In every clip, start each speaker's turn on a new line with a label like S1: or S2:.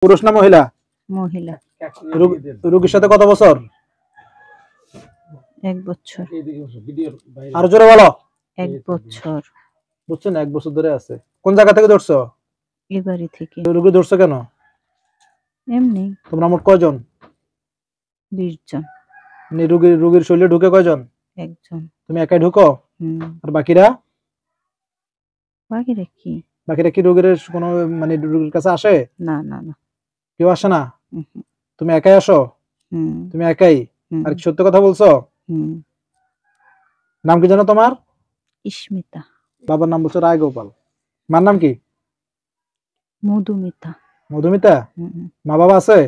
S1: পুরুষ না মহিলা?
S2: মহিলা।
S1: রোগীর সাথে কত বছর?
S2: 1 বছর।
S1: আর জোরে বলো।
S2: 1 বছর।
S1: বুঝছেন, 1 বছর ধরে আছে। কোন জায়গা থেকে ধরছো?
S2: এই বাড়ি থেকে।
S1: রোগী ধরছো কেন?
S2: এমনি।
S1: তোমরা মোট কয়জন?
S2: 20 জন।
S1: রোগীর শরীরে ঢুকে কয়জন?
S2: 1 জন।
S1: তুমি একাই ঢুকো? আর বাকিরা? বাকিরা কি রোগীর কোনো মানে রোগীর কাছে আসে?
S2: না না না,
S1: কেউ আসে না। তুমি একাই আসো? তুমি একাই? আর কি সত্য কথা বলছো? নাম কি জানো তোমার?
S2: ইস্মিতা।
S1: বাবার নাম বলছো রায়গোপাল। মার নাম কি?
S2: মধুমিতা।
S1: মধুমিতা? মা বাবা আছে?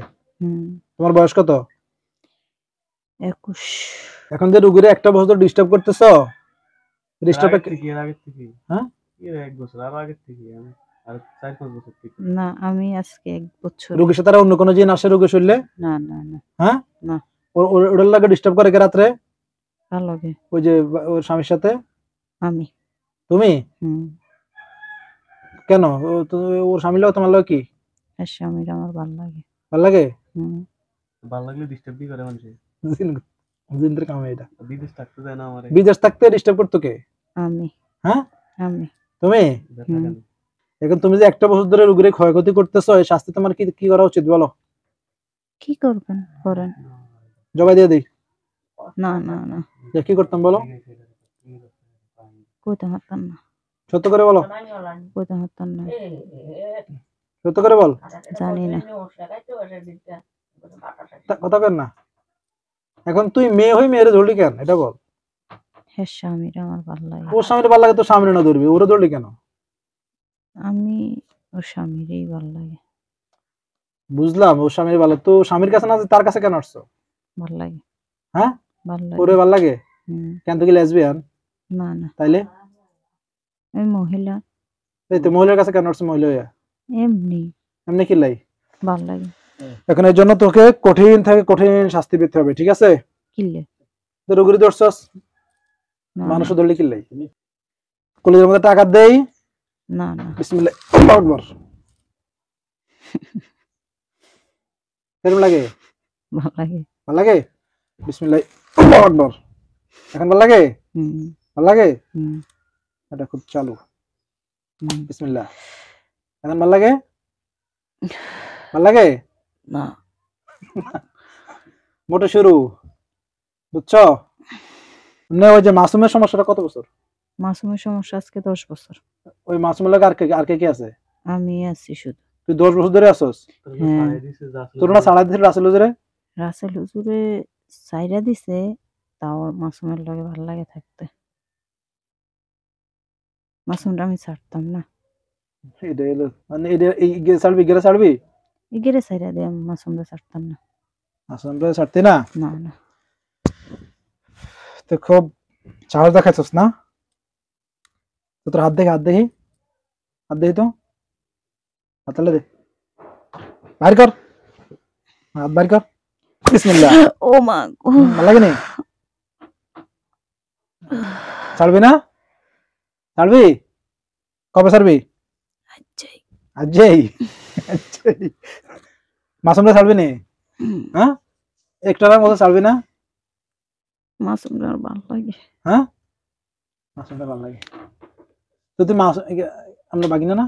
S1: তোমার বয়স কত?
S2: 21।
S1: এখন যে রোগীরে একটা বছর ডিস্টার্ব করতেছো, ডিস্টার্ব
S3: এর আগে থেকে,
S1: হ্যাঁ
S3: এর 1 বছর আর আগে থেকে আর 4-5 বছর থেকে।
S2: না, আমি আজকে 1 বছর।
S1: রোগীর সাথে অন্য কোনো জিন আসে রোগীর শরীরে?
S2: না না না।
S1: হ্যাঁ
S2: না।
S1: ওর লাগে ডিস্টার্ব করে কে রাতে?
S2: ভালো লাগে।
S1: ওই যে ওর স্বামীর সাথে?
S2: আমি।
S1: তুমি? কেন? ওর স্বামীর লাগে তোমার লাগে কি?
S2: আর স্বামীর আমার ভালো লাগে।
S1: ভালো লাগে?
S3: ভালো লাগলে ডিস্টার্ব দি করে মানুষে।
S1: জিনদের কাম এটা।
S3: বিদেশ থাকতে দেয় না আমারে।
S1: বিদেশ থাকতে ডিস্টার্ব করতো কে?
S2: আমি।
S1: হ্যাঁ
S2: আমি।
S1: তুমি? এখন তুমি যে একটা বছর ধরে রোগীর ক্ষয়ক্ষতি করতেছো, এই শাস্তি তোমার কি কি করা উচিত বলো?
S2: কি করবেন করেন।
S1: জবাই দিয়ে দেই।
S2: না না না।
S1: কি করতাম বলো?
S2: কইতে পারতাম না।
S1: সত্য করে বলো।
S2: কইতে পারতাম না।
S1: সত্য করে বল।
S2: জানি না।
S1: কথা কেন না? এখন তুই মেয়ে হই মেয়েরে ধরলি কেন এটা বল।
S2: হ্যাঁ, স্বামীর আমার ভালো লাগে।
S1: ওর স্বামীর ভালো লাগে তো স্বামীর না ধরবি, ওরে ধরলি কেন?
S2: আমি ওর স্বামীরই ভালো লাগে।
S1: বুঝলাম, ওর স্বামীর ভালো, তো স্বামীর কাছে না তার কাছে কেন আসছো?
S2: ভালো লাগে।
S1: হ্যাঁ
S2: ভালো লাগে।
S1: ওরে ভালো লাগে? কেন তুই কি লেসবিয়ান?
S2: না না।
S1: তাইলে?
S2: আমি মহিলা।
S1: এই তো মহিলার কাছে কেন আসছো? মহিলা হইয়া
S2: এমনি।
S1: এমনি কি লাই?
S2: ভালো লাগে।
S1: এখন এর জন্য তোকে কঠিন থেকে কঠিন শাস্তি পেতে হবে, ঠিক আছে?
S2: কিলে
S1: রোগীর ধরছস, মানুষ ধরলি কি লাই? কলেজের মধ্যে টাকা দেই
S2: না না।
S1: বিসমিল্লাহ আল্লাহু আকবার। কেমন লাগে?
S2: ভালো লাগে।
S1: ভালো লাগে? বিসমিল্লাহ আল্লাহু আকবার। এখন ভালো লাগে? ভালো লাগে? এটা খুব চালু। বিসমিল্লাহ। এখন ভালো লাগে? ভালো লাগে
S2: না।
S1: মোটে শুরু, বুঝছো? না ওই যে মাসুমের সমস্যাটা কত বছর?
S2: মাসুমের সমস্যা আজকে 10 বছর।
S1: ওই মাসুমের লাগে আর কে আছে?
S2: আমি আছি শুধু।
S1: তুই 10 বছর ধরে আছস? তোর না ছাড়া দিছে রাসেল হুজুরে?
S2: রাসেল হুজুরে সাইরা দিছে, তাও মাসুমের লাগে ভালো লাগে থাকতে। মাসুমটা আমি ছাড়তাম না।
S1: এটা হলো মানে এটা এই ছাড়বি
S2: ইগেরে সাইরা দে, আমি মাসুমটা ছাড়তাম না।
S1: মাসুমটা ছাড়তি না?
S2: না না।
S1: তো খুব সাহস দেখাচ্ছস না? তো তোর হাত দেখি হাত দেখি তো, হাত তাহলে দে, বাইর কর হাত, বাইর কর। বিসমিল্লাহ।
S2: ও মা গো,
S1: ভালো লাগে নি? ছাড়বি না? ছাড়বি? কবে ছাড়বি? আজই মাসুমটা ছাড়বি নি? হ্যাঁ একটার মতো ছাড়বি না?
S2: মাসুমটা ভালো লাগে।
S1: হ্যাঁ মাসুমটা ভালো লাগে তো তুই আমরা বাগিনা না?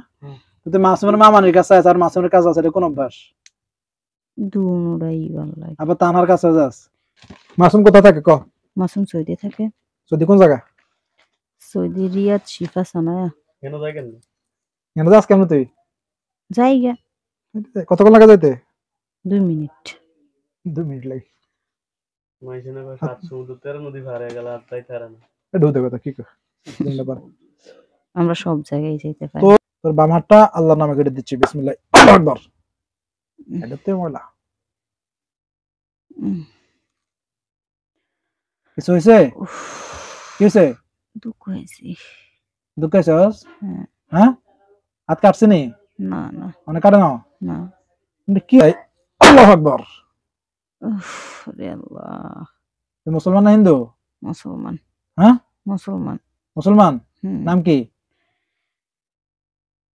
S1: তুই মাসুমের মামানির কাছে আছে আর মাসুমের কাছে আছে, এটা কোন অভ্যাস?
S2: দুনোটাই ভালো লাগে।
S1: আবার তানার কাছে যাস। মাসুম কোথায় থাকে ক?
S2: মাসুম সৌদি থাকে।
S1: সৌদি কোন জায়গা?
S2: সৌদি রিয়াদ শিফা সানায়া।
S3: কেন যায় কেন?
S1: কেন যাস কেমন তুই?
S2: যাইগা।
S1: কতক্ষণ লাগে যাইতে?
S2: 2 মিনিট।
S1: 2 মিনিট লাগে।
S3: মাইসেনা 7 সমুদ্র 13 নদী পার হয়ে গেল আর যাইতে পারে না।
S1: ঢুকতে কথা কি কর?
S2: আমরা সব জায়গায় যেতে পারি।
S1: তোর বাম হাতটা আল্লাহর নামে কেটে দিচ্ছি, বিসমিল্লাহ আল্লাহু আকবার। এটাতে ময়লা কিছু হয়েছে? কি হয়েছে?
S2: দুঃখ হয়েছে।
S1: দুঃখ হয়েছস? হ্যাঁ হাত কাটছে নি?
S2: না না।
S1: অনেক কাটে না?
S2: না।
S1: কি আল্লাহু আকবার।
S2: রে আল্লাহ।
S1: তুই মুসলমান না হিন্দু?
S2: মুসলমান।
S1: হ্যাঁ
S2: মুসলমান।
S1: মুসলমান। নাম কি?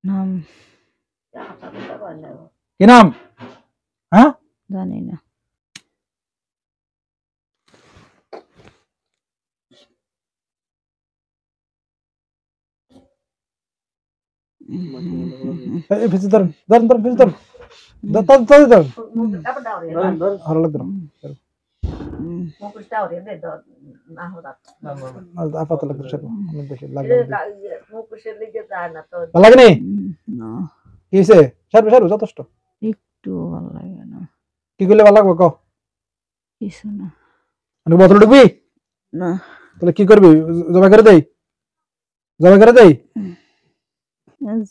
S2: নাম
S1: কি নাম? হ্যাঁ,
S2: জানি না।
S1: ফিসে ধরেন ধরেন ধরেন ফিসে ধরেন ধরেন ভালো লাগতো আপাতত লাগতো সেটা আমি দেখি লাগবে ভালো লাগেনি
S2: না,
S1: কি হয়েছে সারবে সারবে যথেষ্ট
S2: একটু ভালো লাগে না।
S1: কি করলে ভালো লাগবে কও
S2: কিছু না।
S1: আমি বোতল ঢুকবি
S2: না,
S1: তাহলে কি করবি জমা করে দেই জমা করে দেই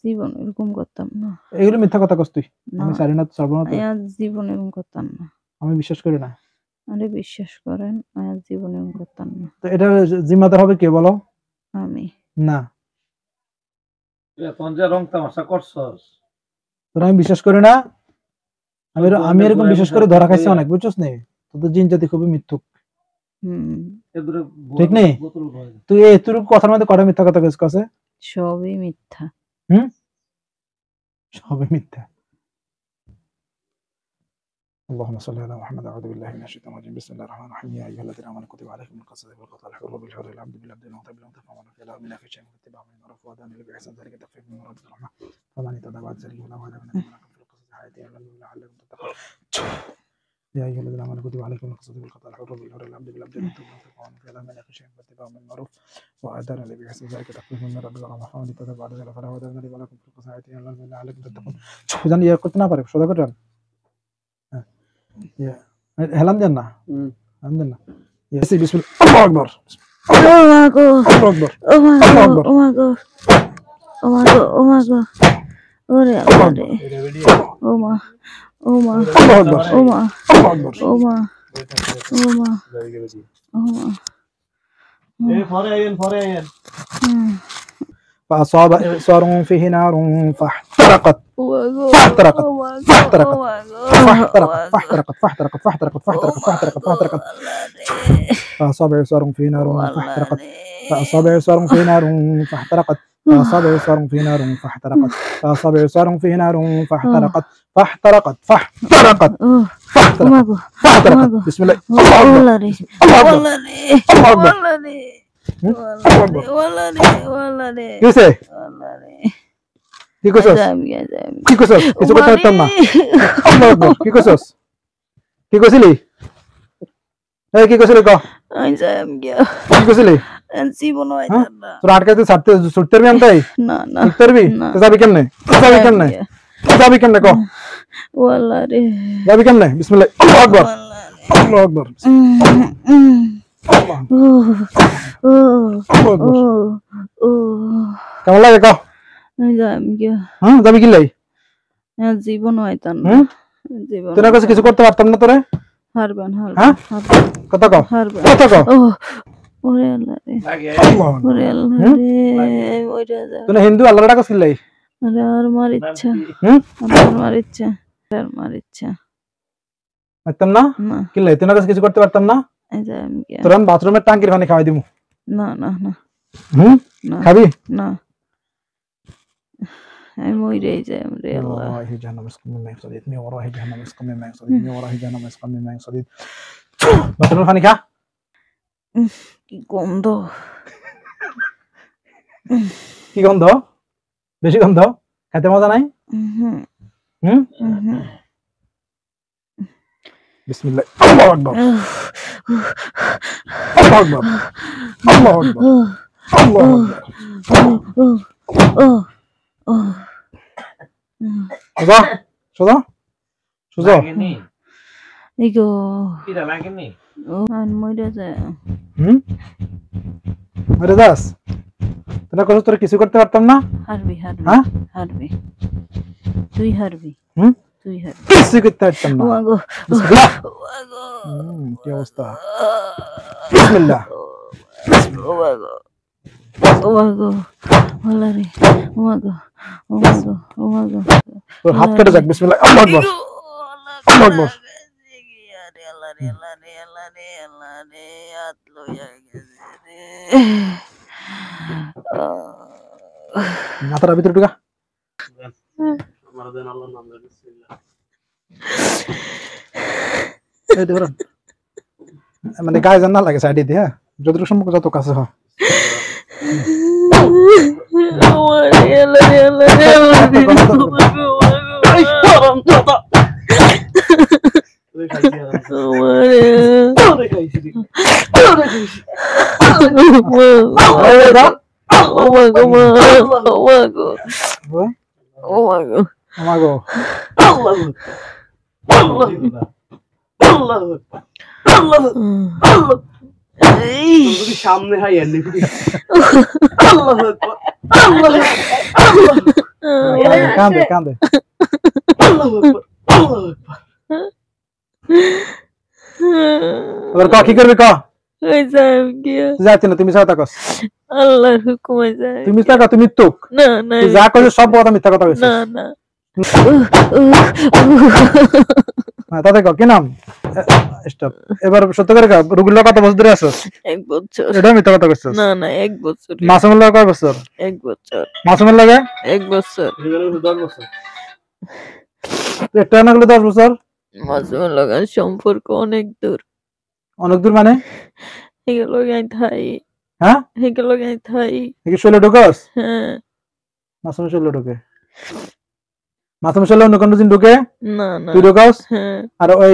S2: জীবন এরকম করতাম না।
S1: এগুলো মিথ্যা কথা কস তুই
S2: না,
S1: আমি সারি না সর্বনা তো
S2: আজ জীবন এরকম করতাম না।
S1: আমি বিশ্বাস করি না
S2: আরে বিশ্বাস করেন, আজ জীবন এরকম করতাম না।
S1: তো এটা জিম্মাদার হবে কে বলো
S2: আমি
S1: না
S3: এখন যে রং তামাশা করছস
S1: তোরা আমি বিশ্বাস করি না আমি এরকম বিশ্বাস করে ধরা খাইছি অনেক বুঝছস নে তোদের জিন জাতি খুবই মিথ্যুক ঠিক নেই তুই তোর কথার মধ্যে কটা মিথ্যা কথা কইছিস
S2: সবই মিথ্যা।
S1: সবই মিথ্যা اللهم صل على محمد اعوذ بالله من الشيطان الرجيم بسم الله الرحمن الرحيم يا ايها الذين امنوا كتب عليكم القصاص والقتل حر بالحر العبد بالعبد الانثى بالانثى فمن في له من في شيء فاتباع من معروف وادان باحسان ذلك تخفيف من رب الرحمه فمن يتبع بعد ذلك ولا هذا من لكم في القصص حياتي لعلكم تتقون يا ايها الذين امنوا كتب عليكم القصاص والقتل حر بالحر العبد بالعبد الانثى بالانثى فمن في له من في شيء فاتباع من معروف وادان باحسان ذلك تخفيف من رب الرحمه فمن يتبع بعد ذلك فلا هذا من لكم في القصص حياتي لعلكم تتقون জানি এর করতে না পারে সোজা করে হেলাম দেন না হেলাম দেন না ইয়েস বিসমিল্লাহ আল্লাহু আকবার
S2: Oh my God.
S1: আল্লাহু আকবার
S2: Oh my
S1: আল্লাহু
S2: God.
S1: Akbar
S2: Oh my God. Oh my God. Oh my God. ওরে আল্লাহ রে। ও মা, ও মা,
S1: আল্লাহু আকবার
S2: ও মা,
S1: আল্লাহু আকবার
S2: ও মা, ও মা, ও মা।
S3: পরে আইন
S2: হুম।
S1: فأصاب إعصار فيه نار فاحترقت
S2: Oh my God.
S1: فاحترقت
S2: Oh my God.
S1: فاحترقت
S2: Oh my God.
S1: فاحترقت فاحترقت فاحترقت فاحترقت فاحترقت فاحترقت فأصاب إعصار فيه نار فاحترقت فأصاب إعصار فيه نار فاحترقت فأصاب إعصار فيه نار فاحترقت فأصاب إعصار فيه نار فاحترقت فاحترقت فاحترقت
S2: Oh my God.
S1: فاحترقت بسم الله الله أكبر
S2: والله রে,
S1: الله أكبر
S2: والله রে,
S1: الله أكبر
S2: والله রে,
S1: الله أكبر
S2: والله রে, والله রে,
S1: কিসে
S2: والله রে।
S1: কি কইছস
S2: যাবি, যাবি।
S1: কি কইছস কিছু করতে পারতাম না আল্লাহু আকবার কি কইছস কি কইছিলি এই কি কইছিলি ক
S2: আমি যাইম গিয়া।
S1: কি কইছিলি
S2: জীবন হইতাম না।
S1: তোর আটকাইতে ছাড়তে ছুটতে পারবি আমতাই
S2: না না
S1: ছুটতে পারবি
S2: না।
S1: তো যাবি কেমনে যাবি কেমনে যাবি কেমনে ক
S2: والله রে,
S1: যাবি কেমনে বিসমিল্লাহ আল্লাহু আকবার
S2: والله রে।
S1: আল্লাহু আকবার আল্লাহ আল্লাহু আকবার কেমন লাগে ক
S2: আমি যাইম গিয়া।
S1: হ্যাঁ যাবি কি লাই
S2: জীবন হইতাম না।
S1: হুম
S2: জীবন
S1: তোর কাছে কিছু করতে পারতাম না তোরে
S2: হারবেন,
S1: হ্যাঁ?
S2: হারবেন,
S1: কথা ক
S2: হারবেন।
S1: কথা ক
S2: ওরে আল্লাহ রে,
S1: আল্লাহ
S2: ওরে আল্লাহ রে, ওইটা যা।
S1: তুই হিন্দু আল্লাহর ডাকছ কি লাই
S2: আরে আর মার ইচ্ছা,
S1: হুম
S2: আমার মার ইচ্ছা, আর মার ইচ্ছা।
S1: পারতাম না
S2: না,
S1: কি লাই তোর কাছে কিছু করতে পারতাম না
S2: এই যাইম গিয়া।
S1: তোর আমি বাথরুমের টাঙ্কির পানি খাওয়াই দিমু
S2: না না না
S1: হুম
S2: না
S1: খাবি
S2: না, আমি মইরাই যাইম রে
S1: من
S2: আল্লাহ।
S1: ورائه جهنم يسقى من ماء صديد من ورائه جهنم يسقى من ماء صديد من ورائه جهنم يسقى من ماء صديد বাথরুমের পানি খা
S2: কি গন্ধ।
S1: কি গন্ধ বেশি গন্ধ খেতে মজা নাই
S2: হুম
S1: হুম
S2: হুম।
S1: বিসমিল্লাহ আল্লাহু আকবার আল্লাহু আকবার আল্লাহু আকবার আল্লাহু আকবার সোজা সোজা
S2: ইগো
S3: কিরা লাগেনি
S2: আন মইরা যায়।
S1: হুম আরে দাস তোরা কত তোর কিছু করতে পারতাম না
S2: হারবি হারবি
S1: হ্যাঁ
S2: হারবি, তুই হারবি,
S1: হুম
S2: তুই হারবি।
S1: কিছু করতে পারতাম না
S2: ও আগো,
S1: বিসমিল্লাহ
S2: ও আগো,
S1: কি অবস্থা বিসমিল্লাহ
S2: ও আগো, ও আগো, আল্লাহ রে, ও আগো, ও আগো, ও আগো।
S1: তোর হাত কেটে যাক বিসমিল্লাহ আল্লাহু আকবার আল্লাহু আকবার
S2: আল্লাহ রে, আল্লাহ রে, আল্লাহ রে, আল্লাহ রে, হাত লইয়া গেছে রে।
S1: মাথার ভিতরে ঢুকা
S3: আমার দেন আল্লাহর নাম বিসমিল্লাহ
S1: এই ধরুন মানে গায়ে জানা লাগে সাইডে দিয়ে হ্যাঁ যতটুকু সম্ভব যত কাছে হয় আমাগো
S3: সামনে হাই
S1: কান্দে কান্দে এবার কি করবি ক যাচ্ছি না তুমি সাথে কস
S2: আল্লাহর হুকুমে যায়
S1: তুমি টাকা তুমি তুক
S2: না না
S1: তুই যা কইছিস সব কথা মিথ্যা কথা কইছিস
S2: না না
S1: হ্যাঁ তাতে কি নাম স্টপ এবার সত্য করে রুগীর কত বছর ধরে আছো
S2: 1 বছর
S1: এটা মিথ্যা কথা কইছিস
S2: না না 1 বছর
S1: মাসুমের লাগে কয় বছর
S2: 1 বছর
S1: মাসুমের লাগে
S2: 1 বছর
S3: 10 বছর
S1: একটা না গেলে 10 বছর
S2: মাসুমের লাগে সম্পর্ক অনেক দূর
S1: মানে
S2: এগুলো গাই থাই
S1: হ্যাঁ
S2: এগুলো গাই থাই
S1: কি শৈলে ঢোকাস
S2: হ্যাঁ
S1: মাসুমের শৈলে ঢোকে মাসুমের শৈলে অন্য কোনো দিন ঢোকে
S2: না না
S1: তুই ঢোকাস
S2: হ্যাঁ
S1: আর ওই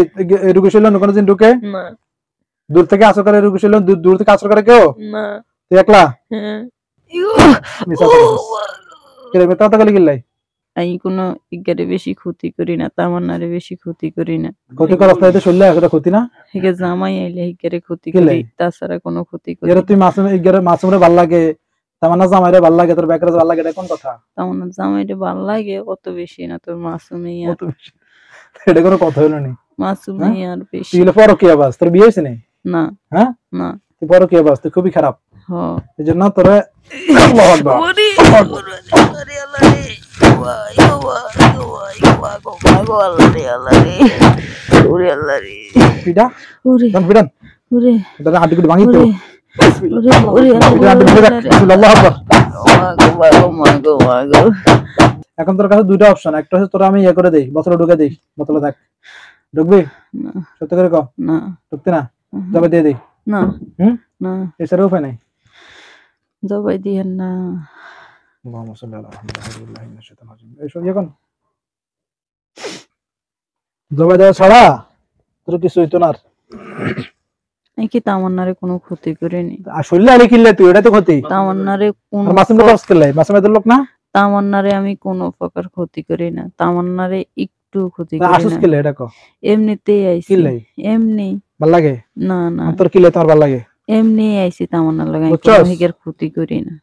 S1: রুগী শৈলে অন্য কোনো দিন ঢোকে
S2: না
S1: দূর থেকে আসর করে রুগী শৈলে দূর থেকে আসর করে কেউ
S2: না
S1: তুই একলা
S2: হ্যাঁ
S1: মিছা কথা কইছিস কেরে মিথ্যা কথা কইলি গিলাই
S2: আমি কোনো ইগারে বেশি ক্ষতি করি না তামান্নারে বেশি ক্ষতি করি না
S1: ক্ষতি করার রাস্তায় শৈলে একটা ক্ষতি না
S2: হিগে জামাই আইলে হিগারে ক্ষতি
S1: কি
S2: করি
S1: লাই?
S2: তাছাড়া কোনো ক্ষতি করি
S1: এর তুই মাসুমের ভাল লাগে তামান্না জামাইরে ভাল লাগে তোর বেকারে ভাল লাগে এটা কোন কথা
S2: তামান্না জামাইরে ভালো লাগে অত বেশি না তোর মাসুমই আর
S1: এটা কোনো কথা হলো না
S2: মাসুমই আর বেশি
S1: তুই পরকীয়া আবাস তোর বিয়ে হয়েছে নাই
S2: না
S1: হ্যাঁ
S2: না
S1: তুই পরকীয়া আবাস তুই খুবই খারাপ
S2: হ
S1: এই জন্য তোরে আল্লাহু আকবার
S2: ওরে ওরে আল্লাহ রে ওরে আল্লাহ রে
S1: পিডা
S2: ওরে
S1: দম পিডান
S2: ওরে
S1: এটা হাড্ডি গুলো ভাঙি তো
S2: ওরে ওরে
S1: আল্লাহু আকবার
S2: মাগো মাগো
S1: এখন তোর কাছে দুইটা অপশন একটা হচ্ছে তোরা আমি করে দেই বোতলে ঢুকে দেই বোতলে থাক ঢুকবি
S2: না
S1: সত্য করে কও
S2: না
S1: ঢুকতে না যাবে দিয়ে দেই
S2: না
S1: হুম
S2: না
S1: এছাড়া উপায় নাই
S2: জবাই দিয়েন না
S1: মুহাম্মদ সাল্লাল্লাহু আলাইহি ওয়াসাল্লাম এইসব এখন জবাই দেওয়া ছাড়া তোর কিছু হইতো না
S2: আমি কি তামান্নারে কোনো ক্ষতি করিনি
S1: আসলে আরে কিনলে তুই এটা তো ক্ষতি
S2: তামান্নারে কোন
S1: মাসুম তো কষ্ট করলে মাসুমের লোক না
S2: তামান্নারে আমি কোনো প্রকার ক্ষতি করি না তামান্নারে একটু ক্ষতি করি
S1: আসুস
S2: না
S1: কিলে এটা কো
S2: এমনিতেই আইছি
S1: কিলে
S2: এমনি
S1: ভাল লাগে
S2: না না
S1: তোর কিলে তোমার ভাল লাগে
S2: এমনি আইছি তামান্নার লাগে আমি
S1: বুঝছস?
S2: কোনো হিগের ক্ষতি করি না